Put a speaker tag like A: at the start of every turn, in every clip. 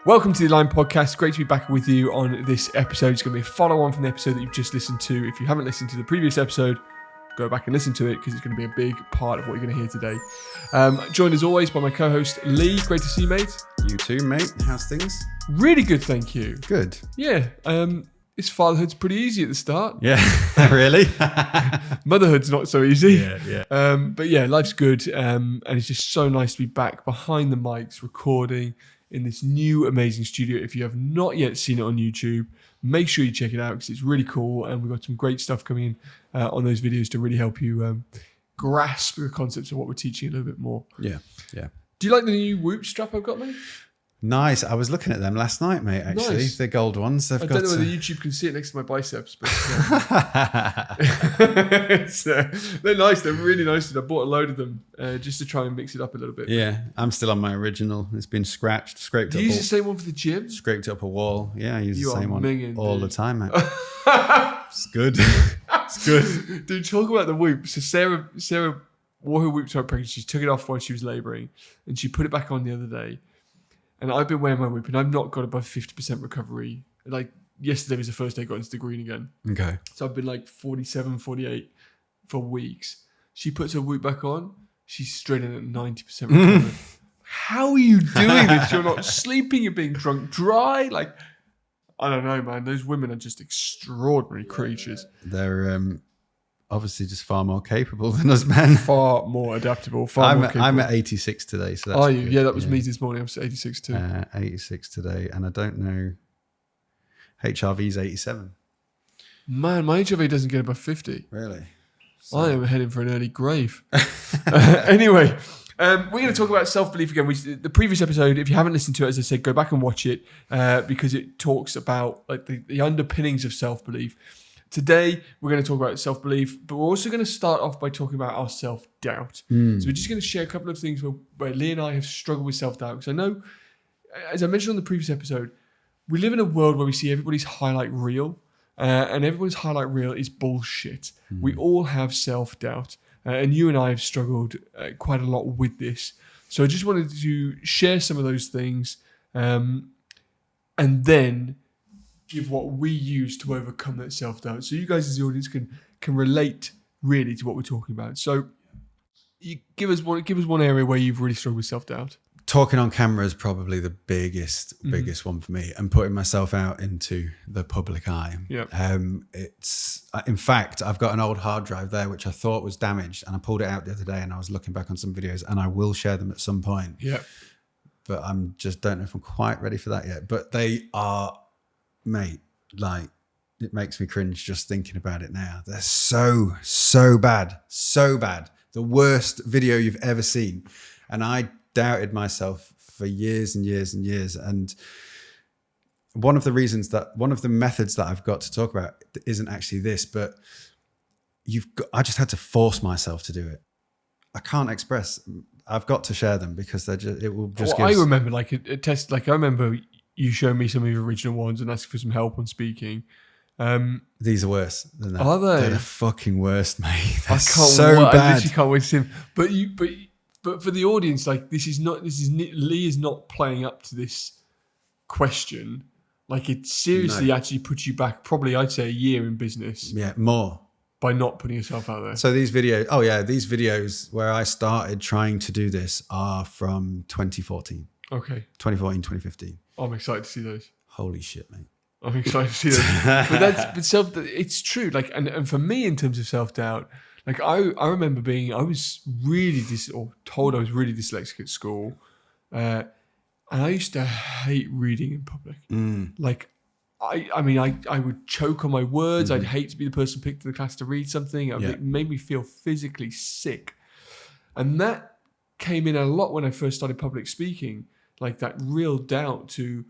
A: Welcome to the Line Podcast. Great to be back with you on this episode. It's going to be a follow-on from the episode that you've just listened to. If you haven't listened to the previous episode, go back and listen to it because it's going to be a big part of what you're going to hear today. Joined as always by my co-host Lee. Great to see you, mate.
B: You too, mate. How's things?
A: Really good, thank you.
B: Good.
A: Yeah. This fatherhood's pretty easy at the start.
B: Yeah, really?
A: Motherhood's not so easy.
B: Yeah.
A: But yeah, life's good. And it's just so nice to be back behind the mics, recording in this new amazing studio. If you have not yet seen it on YouTube, make sure you check it out because it's really cool. And we've got some great stuff coming in on those videos to really help you grasp the concepts of what we're teaching a little bit more.
B: Yeah.
A: Do you like the new Whoop strap I've got, mate?
B: Nice. I was looking at them last night, mate, actually.
A: Nice.
B: The gold ones.
A: I don't know whether YouTube can see it next to my biceps, but they're nice. They're really nice. I bought a load of them just to try and mix it up a little bit.
B: Yeah, I'm still on my original. It's been scratched, scraped
A: Do
B: up.
A: you use the same one for the gym?
B: Scraped up a wall. Yeah, I use
A: You
B: the same
A: are
B: one
A: minging,
B: all
A: dude.
B: the time, mate. It's good. It's good.
A: Dude, talk about the Whoop. So Sarah wore her Whoop to her pregnancy. She took it off while she was labouring and she put it back on the other day. And I've been wearing my Whoop and I've not got above 50% recovery. Like yesterday was the first day I got into the green again.
B: Okay.
A: So I've been like 47, 48 for weeks. She puts her Whoop back on. She's straight in at 90% recovery. How are you doing this? You're not sleeping. You're being drunk dry. Like, I don't know, man. Those women are just extraordinary creatures.
B: They're obviously just far more capable than us men.
A: Far more adaptable. More capable.
B: I'm at 86 today. So that's
A: Are you?
B: good.
A: Yeah, that was me this morning. I was at 86 too.
B: 86 today. And I don't know. HRV's 87.
A: Man, my HRV doesn't get above 50.
B: Really?
A: I am heading for an early grave. Anyway, we're going to talk about self-belief again. The previous episode, if you haven't listened to it, as I said, go back and watch it because it talks about like the underpinnings of self-belief. Today, we're going to talk about self-belief, but we're also going to start off by talking about our self-doubt. So we're just going to share a couple of things where Lee and I have struggled with self-doubt. Because I know, as I mentioned on the previous episode, we live in a world where we see everybody's highlight reel, and everyone's highlight reel is bullshit. We all have self-doubt, and you and I have struggled quite a lot with this. So I just wanted to share some of those things, and then give what we use to overcome that self-doubt. So you guys as the audience can relate really to what we're talking about. So you give us one area where you've really struggled with self-doubt.
B: Talking on camera is probably the biggest one for me, and putting myself out into the public eye.
A: Yeah.
B: It's in fact, I've got an old hard drive there which I thought was damaged, and I pulled it out the other day, and I was looking back on some videos, and I will share them at some point.
A: Yeah.
B: But I'm just don't know if I'm quite ready for that yet. But they are, mate, like it makes me cringe just thinking about it now. They're so bad, so bad. The worst video you've ever seen, and I doubted myself for years and years and years. And one of the methods that I've got to talk about isn't actually this, but I just had to force myself to do it. I can't express. I've got to share them because it will just.
A: I remember like a test. Like I remember you showing me some of your original ones and asking for some help on speaking.
B: These are worse than that.
A: Are they?
B: They're the fucking worst, mate. They're
A: I can't
B: so
A: wait.
B: bad.
A: I literally can't wait to see them. But for the audience, like Lee is not playing up to this question. Like it seriously actually puts you back probably I'd say a year in business.
B: Yeah, more.
A: By not putting yourself out there.
B: So these videos where I started trying to do this are from 2014.
A: Okay.
B: 2014, 2015.
A: I'm excited to see those.
B: Holy shit, mate.
A: I'm excited to see those. It's true. Like, and for me in terms of self-doubt, like I remember I was really told I was really dyslexic at school. And I used to hate reading in public. Like, I would choke on my words. I'd hate to be the person picked in the class to read something. It made me feel physically sick. And that came in a lot when I first started public speaking, like that real doubt to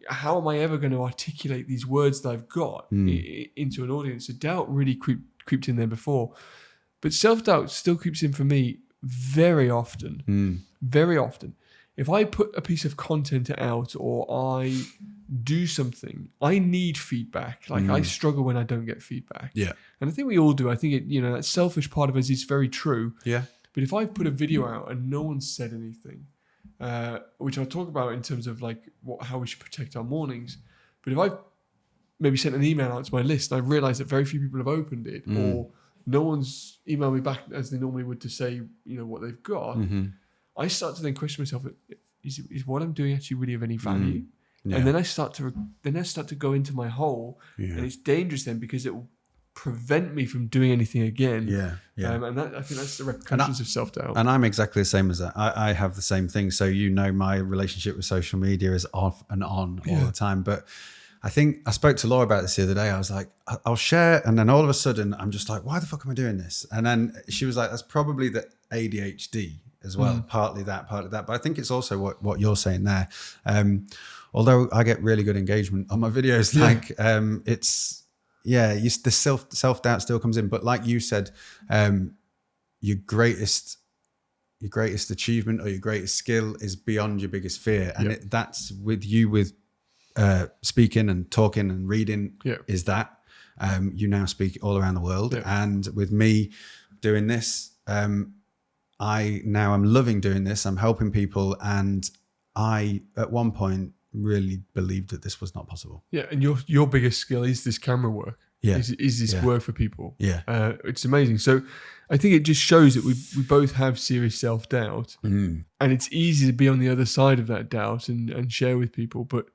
A: how am I ever going to articulate these words that I've got into an audience? So doubt really creeped in there before. But self-doubt still creeps in for me very often. Very often. If I put a piece of content out or I do something, I need feedback. Like I struggle when I don't get feedback.
B: Yeah.
A: And I think we all do. I think that selfish part of us is very true.
B: Yeah.
A: But if I put a video out and no one said anything, which I'll talk about in terms of like how we should protect our mornings. But if I've maybe sent an email out to my list, and I realised that very few people have opened it, or no one's emailed me back as they normally would to say, what they've got, I start to then question myself: is what I'm doing actually really of any value?
B: Yeah.
A: And then I start to go into my hole, and it's dangerous then because it will prevent me from doing anything again. And I think that's the repercussions of self-doubt.
B: And I'm exactly the same as that. I have the same thing. So my relationship with social media is off and on all the time. But I think I spoke to Laura about this the other day. I was like, I'll share. And then all of a sudden I'm just like, why the fuck am I doing this? And then she was like, that's probably the ADHD as well. Partly that. But I think it's also what you're saying there. Although I get really good engagement on my videos, the self-doubt still comes in. But like you said, your greatest achievement or your greatest skill is beyond your biggest fear. And that's with speaking and talking and reading is that. You now speak all around the world. And with me doing this, I'm loving doing this. I'm helping people. And I, at one point, really believed that this was not possible.
A: And your biggest skill is this camera work. Is this work for people? It's amazing. So I think it just shows that we both have serious self-doubt, and it's easy to be on the other side of that doubt and share with people, but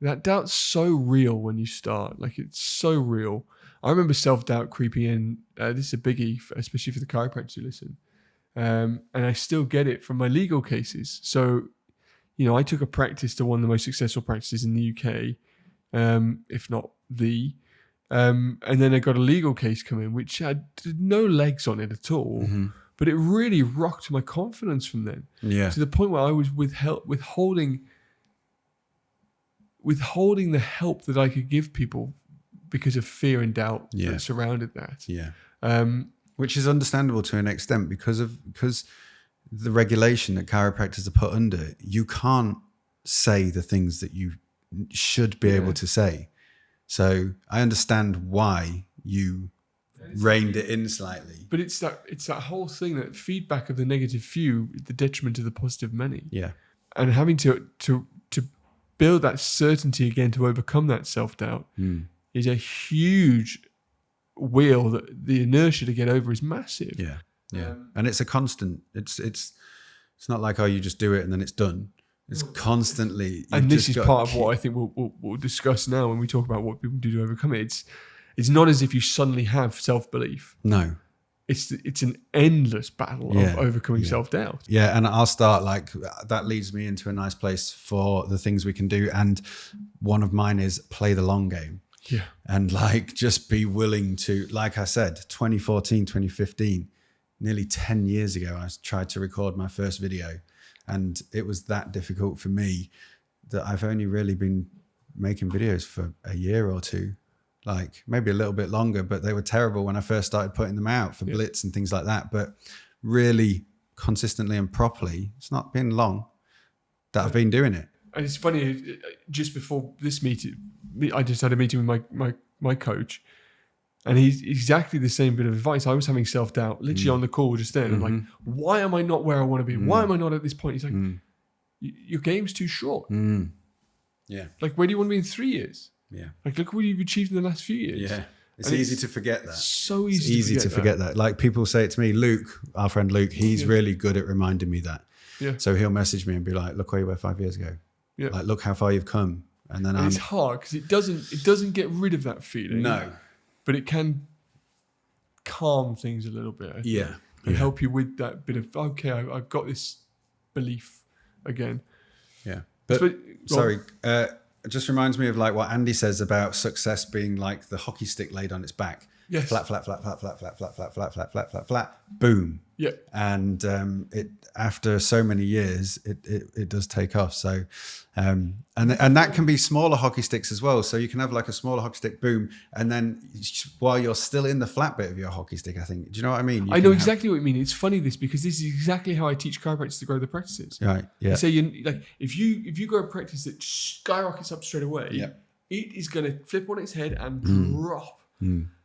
A: that doubt's so real when you start. Like, it's so real. I remember self-doubt creeping in. This is a biggie, especially for the chiropractors who listen, and I still get it from my legal cases. So I took a practice to one of the most successful practices in the UK, if not the. And then I got a legal case come in, which had no legs on it at all. But it really rocked my confidence from then. To the point where I was withholding the help that I could give people because of fear and doubt that surrounded that.
B: Which is understandable to an extent because the regulation that chiropractors are put under. You can't say the things that you should be able to say. So I understand why you reined it in slightly.
A: But it's that whole thing, that feedback of the negative few, the detriment of the positive many. And having to build that certainty again to overcome that self-doubt is a huge wheel that the inertia to get over is massive.
B: And it's a constant. It's not like, you just do it and then it's done. It's constantly.
A: And this is part of what I think we'll discuss now when we talk about what people do to overcome it. It's not as if you suddenly have self-belief.
B: No.
A: It's an endless battle of overcoming self-doubt.
B: And I'll start that leads me into a nice place for the things we can do. And one of mine is play the long game. And just be willing to, like I said, 2014, 2015, nearly 10 years ago, I tried to record my first video. And it was that difficult for me that I've only really been making videos for a year or two, maybe a little bit longer, but they were terrible when I first started putting them out for Blitz and things like that. But really consistently and properly, it's not been long that I've been doing it.
A: And it's funny, just before this meeting, I just had a meeting with my coach, and he's exactly the same bit of advice. I was having self-doubt literally on the call just then. I'm like, why am I not where I want to be? Why am I not at this point? He's like, your game's too short. Where do you want to be in 3 years? Look what you've achieved in the last few years.
B: It's easy to forget that.
A: So
B: easy. It's easy to forget that. People say it to me, Luke, our friend Luke, he's really good at reminding me that. So he'll message me and be like, look where you were 5 years ago. Look how far you've come. And then
A: it's hard because it doesn't get rid of that feeling.
B: No.
A: But it can calm things a little bit, I think, and help you with that bit of, okay, I've got this belief again.
B: But sorry, it just reminds me of what Andy says about success being like the hockey stick laid on its back. Flat, flat, flat, flat, flat, flat, flat, flat, flat, flat, flat, flat, flat, boom. And it after so many years, it does take off. So, and that can be smaller hockey sticks as well. So you can have a smaller hockey stick, boom, and then while you're still in the flat bit of your hockey stick, I think. Do you know what I mean?
A: I know exactly what you mean. It's funny because this is exactly how I teach chiropractors to grow their practices.
B: Right. Yeah.
A: So if you grow a practice that skyrockets up straight away, it is going to flip on its head and drop.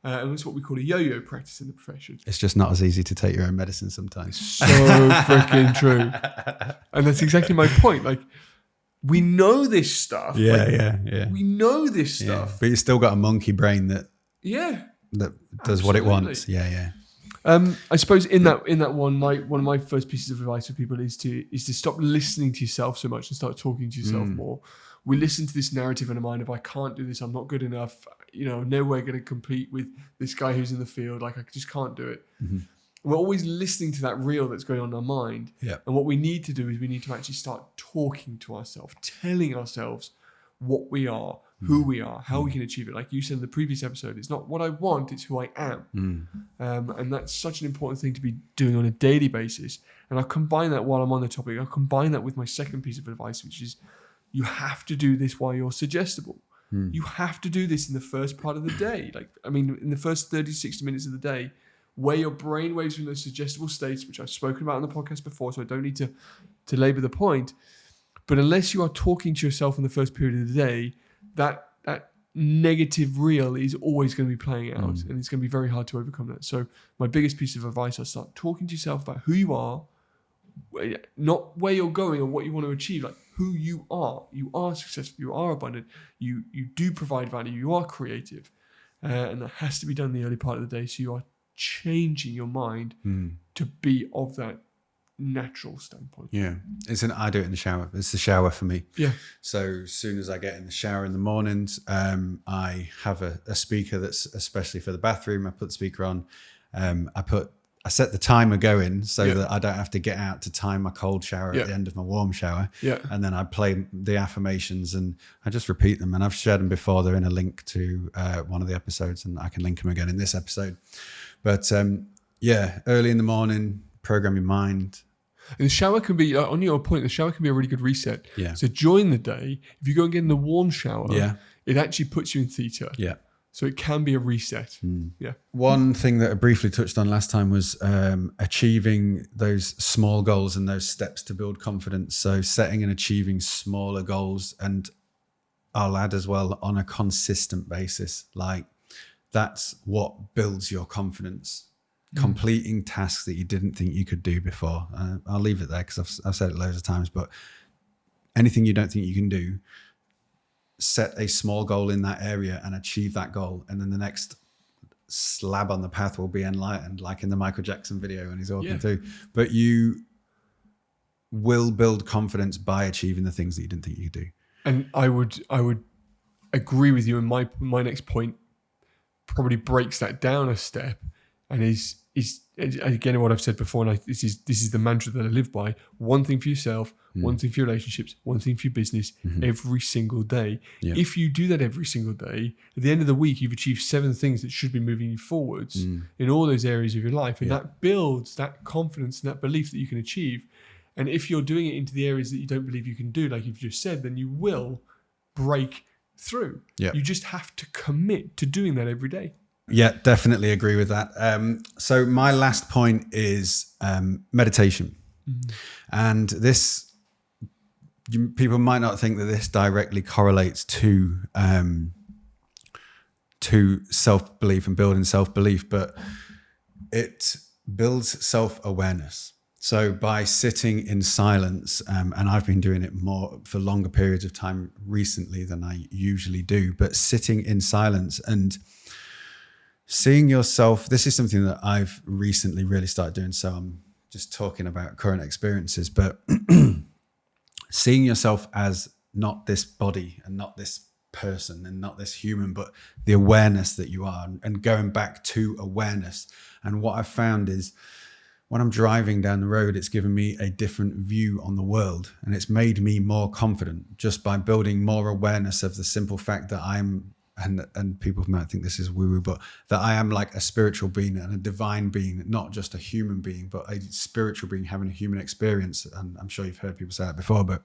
A: And it's what we call a yo-yo practice in the profession.
B: It's just not as easy to take your own medicine sometimes.
A: So freaking true. And that's exactly my point. Like, we know this stuff.
B: Yeah.
A: We know this stuff.
B: But you still got a monkey brain that does what it wants. Yeah.
A: I suppose in that one of my first pieces of advice for people is to stop listening to yourself so much and start talking to yourself more. We listen to this narrative in our mind of, I can't do this, I'm not good enough, nowhere going to compete with this guy who's in the field, like I just can't do it. Mm-hmm. We're always listening to that reel that's going on in our mind. Yeah. And what we need to do is we need to actually start talking to ourselves, telling ourselves what we are, who we are, how we can achieve it. Like you said in the previous episode, it's not what I want, it's who I am. And that's such an important thing to be doing on a daily basis. And I'll combine that while I'm on the topic. I'll combine that with my second piece of advice, which is you have to do this while you're suggestible. You have to do this in the first part of the day. In the first 30, 60 minutes of the day, where your brain waves from those suggestible states, which I've spoken about on the podcast before, so I don't need to labor the point. But unless you are talking to yourself in the first period of the day, that negative reel is always going to be playing out, and it's going to be very hard to overcome that. So my biggest piece of advice is start talking to yourself about who you are, not where you're going or what you want to achieve, like who you are. You are successful, you are abundant, you do provide value, you are creative, and that has to be done in the early part of the day, so you are changing your mind to be of that natural standpoint. Yeah.
B: I do it in the shower. It's the shower for me.
A: Yeah.
B: So as soon as I get in the shower in the mornings, I have a speaker that's especially for the bathroom. I put the speaker on. I set the timer going so that I don't have to get out to time my cold shower at the end of my warm shower. Yeah. And then I play the affirmations and I just repeat them. And I've shared them before. They're in a link to one of the episodes, and I can link them again in this episode. But early in the morning, program your mind.
A: And the shower can be, on your point, the shower can be a really good reset.
B: Yeah.
A: So during the day, if you go and get in the warm shower, it actually puts you in theta.
B: Yeah.
A: So it can be a reset. Yeah.
B: One thing that I briefly touched on last time was achieving those small goals and those steps to build confidence. So setting and achieving smaller goals, and I'll add as well, on a consistent basis. Like, that's what builds your confidence. Completing tasks that you didn't think you could do before. I'll leave it there because I've said it loads of times, but anything you don't think you can do, set a small goal in that area and achieve that goal. And then the next slab on the path will be enlightened, like in the Michael Jackson video when he's walking through. But you will build confidence by achieving the things that you didn't think you could do.
A: And I would agree with you. And my next point probably breaks that down a step, and is again what I've said before, and this is the mantra that I live by. One thing for yourself, one thing for your relationships, one thing for your business, every single day. Yeah. If you do that every single day, at the end of the week, you've achieved 7 things that should be moving you forwards in all those areas of your life, and that builds that confidence and that belief that you can achieve. And if you're doing it into the areas that you don't believe you can do, like you've just said, then you will break through. Yeah. You just have to commit to doing that every day.
B: Yeah, definitely agree with that. So my last point is meditation. And this, people might not think that this directly correlates to self-belief and building self-belief, but it builds self-awareness. So by sitting in silence, and I've been doing it more for longer periods of time recently than I usually do, but sitting in silence and seeing yourself, this is something that I've recently really started doing. So I'm just talking about current experiences, but seeing yourself as not this body and not this person and not this human, but the awareness that you are, and going back to awareness. And what I've found is when I'm driving down the road, it's given me a different view on the world, and it's made me more confident just by building more awareness of the simple fact that I'm, and people might think this is woo-woo, but that I am like a spiritual being and a divine being, not just a human being, but a spiritual being having a human experience. And I'm sure you've heard people say that before, but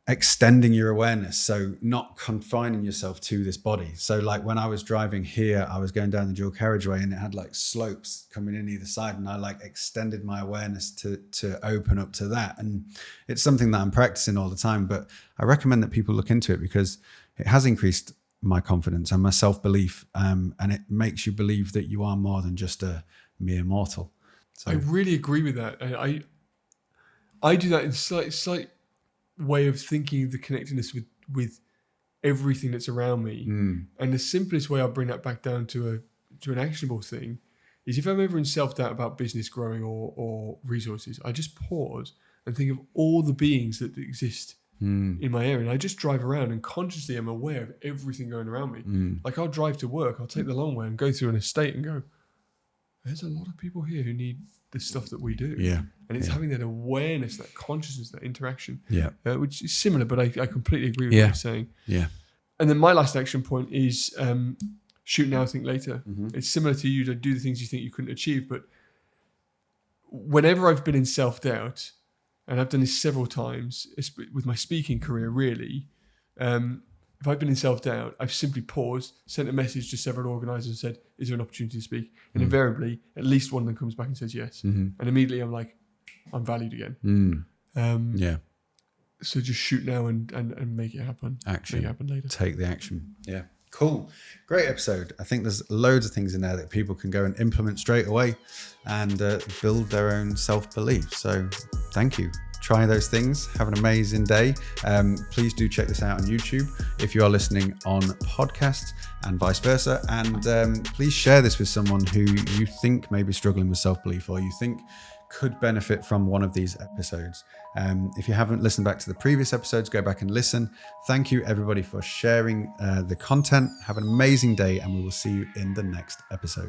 B: extending your awareness. So not confining yourself to this body. So like when I was driving here, I was going down the dual carriageway and it had like slopes coming in either side. And I like extended my awareness to open up to that. And it's something that I'm practicing all the time, but I recommend that people look into it because it has increased my confidence and my self-belief. And it makes you believe that you are more than just a mere mortal. So
A: I really agree with that. I do that in slight way of thinking the connectedness with everything that's around me. And the simplest way I'll bring that back down to an actionable thing is if I'm ever in self-doubt about business growing or resources, I just pause and think of all the beings that exist in my area. And I just drive around and consciously am aware of everything going around me. Like I'll drive to work, I'll take the long way and go through an estate and go, there's a lot of people here who need the stuff that we do.
B: Yeah.
A: And it's having that awareness, that consciousness, that interaction,
B: Yeah.
A: Which is similar, but I completely agree with what you're saying.
B: Yeah.
A: And then my last action point is shoot now, think later. It's similar to you to do the things you think you couldn't achieve. But whenever I've been in self-doubt, and I've done this several times with my speaking career, really, if I've been in self-doubt, I've simply paused, sent a message to several organisers and said, is there an opportunity to speak? And invariably, at least one of them comes back and says yes. And immediately I'm like, I'm valued again.
B: Yeah.
A: So just shoot now and make it happen.
B: Action.
A: Make it happen later.
B: Take the action. Yeah. Cool. Great episode. I think there's loads of things in there that people can go and implement straight away and build their own self-belief. So thank you. Try those things. Have an amazing day. Please do check this out on YouTube if you are listening on podcasts and vice versa. And please share this with someone who you think may be struggling with self-belief or you think could benefit from one of these episodes. If you haven't listened back to the previous episodes, go back and listen. Thank you everybody for sharing the content. Have an amazing day and we will see you in the next episode.